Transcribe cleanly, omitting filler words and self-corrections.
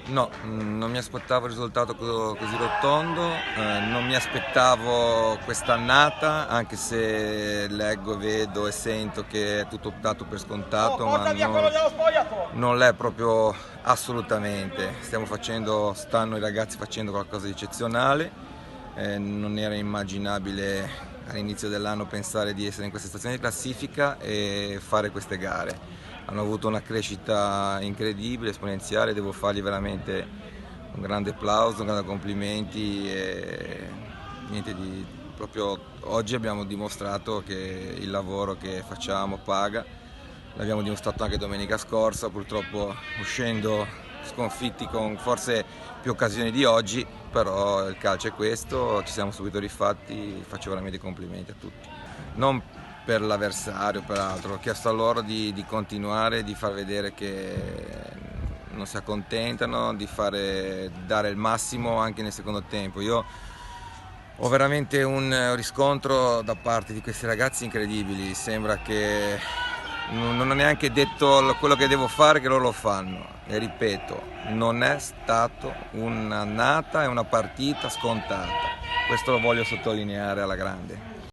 No, non mi aspettavo il risultato così rotondo, non mi aspettavo quest'annata, anche se leggo, vedo e sento che è tutto dato per scontato, ma non l'è proprio assolutamente. Stanno i ragazzi facendo qualcosa di eccezionale, non era immaginabile all'inizio dell'anno pensare di essere in questa stazione di classifica e fare queste gare. Hanno avuto una crescita incredibile, esponenziale, devo fargli veramente un grande applauso, un grande complimenti e niente di proprio oggi abbiamo dimostrato che il lavoro che facciamo paga. L'abbiamo dimostrato anche domenica scorsa, purtroppo uscendo sconfitti con forse più occasioni di oggi, però il calcio è questo, ci siamo subito rifatti, faccio veramente i complimenti a tutti. Non per l'avversario, peraltro, ho chiesto a loro di continuare, di far vedere che non si accontentano, dare il massimo anche nel secondo tempo. Io ho veramente un riscontro da parte di questi ragazzi incredibili, sembra che non ho neanche detto quello che devo fare che loro lo fanno e ripeto, non è stato un'annata e una partita scontata, questo lo voglio sottolineare alla grande.